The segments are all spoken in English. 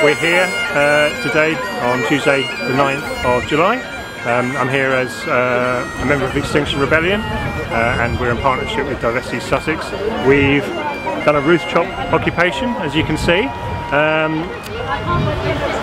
We're here today on Tuesday the 9th of July. I'm here as a member of Extinction Rebellion and we're in partnership with Divest East Sussex. We've done a roof chop occupation, as you can see.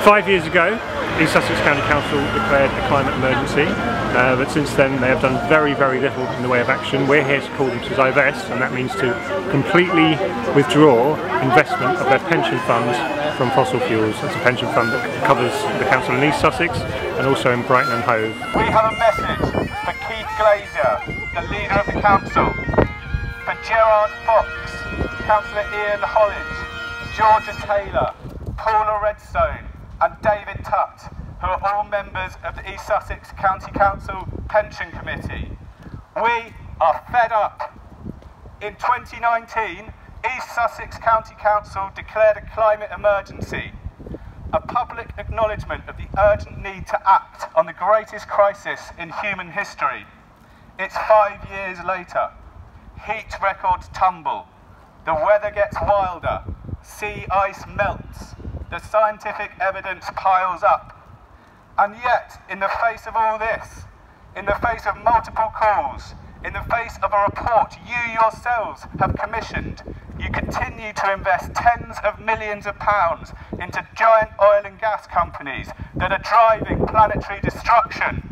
5 years ago East Sussex County Council declared a climate emergency, but since then they have done very little in the way of action. We're here to call them to divest, and that means to completely withdraw investment of their pension funds from fossil fuels. It's a pension fund that covers the council in East Sussex and also in Brighton and Hove. We have a message for Keith Glazier, the leader of the council, for Gerard Fox, Councillor Ian Hollidge, Georgia Taylor, Paula Redstone and David Tutt, who are all members of the East Sussex County Council Pension Committee. We are fed up. In 2019, East Sussex County Council declared a climate emergency, a public acknowledgement of the urgent need to act on the greatest crisis in human history. It's 5 years later. Heat records tumble, the weather gets wilder, sea ice melts, the scientific evidence piles up. And yet, in the face of all this, in the face of multiple calls, in the face of a report you yourselves have commissioned, you continue to invest tens of millions of pounds into giant oil and gas companies that are driving planetary destruction.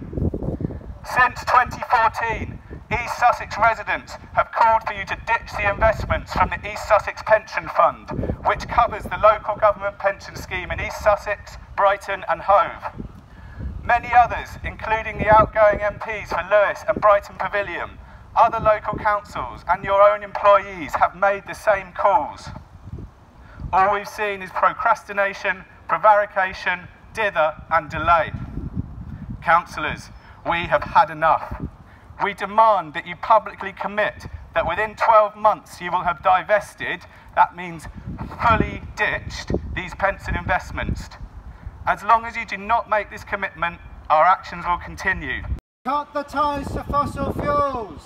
Since 2014, East Sussex residents have called for you to ditch the investments from the East Sussex Pension Fund, which covers the local government pension scheme in East Sussex, Brighton and Hove. Many others, including the outgoing MPs for Lewes and Brighton Pavilion, other local councils and your own employees have made the same calls. All we've seen is procrastination, prevarication, dither and delay. Councillors, we have had enough. We demand that you publicly commit that within 12 months you will have divested, that means fully ditched, these pension investments. As long as you do not make this commitment, our actions will continue. Cut the ties to fossil fuels!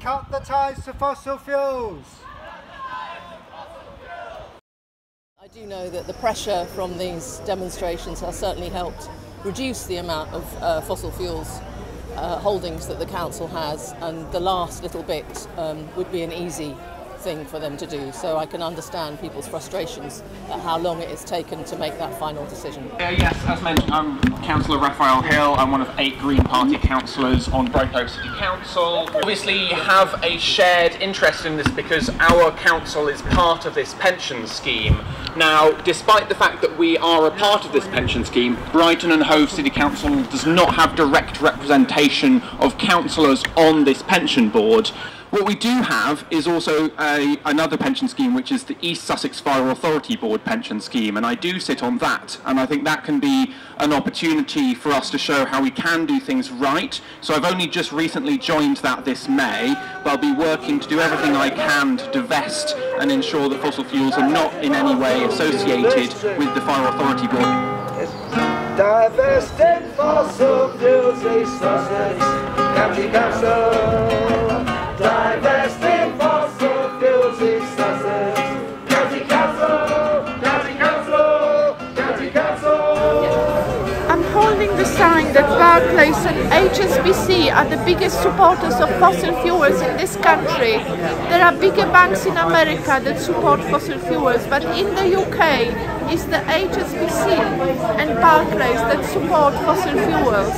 Cut the ties to fossil fuels! I do know that the pressure from these demonstrations has certainly helped reduce the amount of fossil fuels holdings that the council has, and the last little bit would be an easy thing for them to do, so I can understand people's frustrations at how long it has taken to make that final decision. Yes, as mentioned, I'm Councillor Raphael Hill. I'm one of 8 Green Party councillors on Brighton Hove City Council. Obviously have a shared interest in this because our council is part of this pension scheme. Now, despite the fact that we are a part of this pension scheme, Brighton and Hove City Council does not have direct representation of councillors on this pension board. What we do have is also another pension scheme, which is the East Sussex Fire Authority Board pension scheme, and I do sit on that, and I think that can be an opportunity for us to show how we can do things right. So I've only just recently joined that this May, but I'll be working to do everything I can to divest and ensure that fossil fuels are not in any way associated with the Fire Authority Board. Divesting fossil fuels, East Sussex County Council. Divesting fossil fuels, East Sussex County Council. County Council. County Council. I'm holding the sign that Barclays and HSBC are the biggest supporters of fossil fuels in this country. There are bigger banks in America that support fossil fuels, but in the UK it's the HSBC and Barclays that support fossil fuels.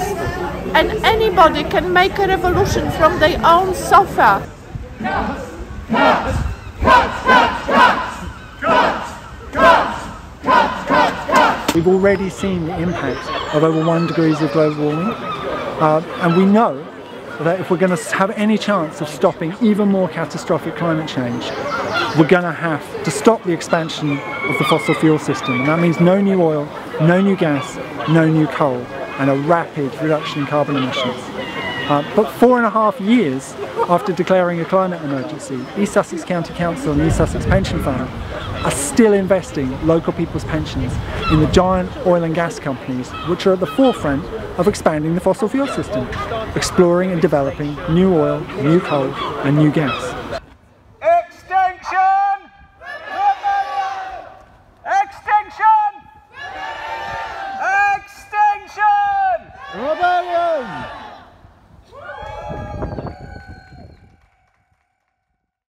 And anybody can make a revolution from their own sofa. We've already seen the impact of over 1 degree of global warming, and we know that if we're going to have any chance of stopping even more catastrophic climate change, we're going to have to stop the expansion of the fossil fuel system, and that means no new oil, no new gas, no new coal, and a rapid reduction in carbon emissions. But 4.5 years after declaring a climate emergency, East Sussex County Council and East Sussex Pension Fund are still investing local people's pensions in the giant oil and gas companies which are at the forefront of expanding the fossil fuel system, exploring and developing new oil, new coal and new gas. Extinction Rebellion! Extinction! Extinction Rebellion!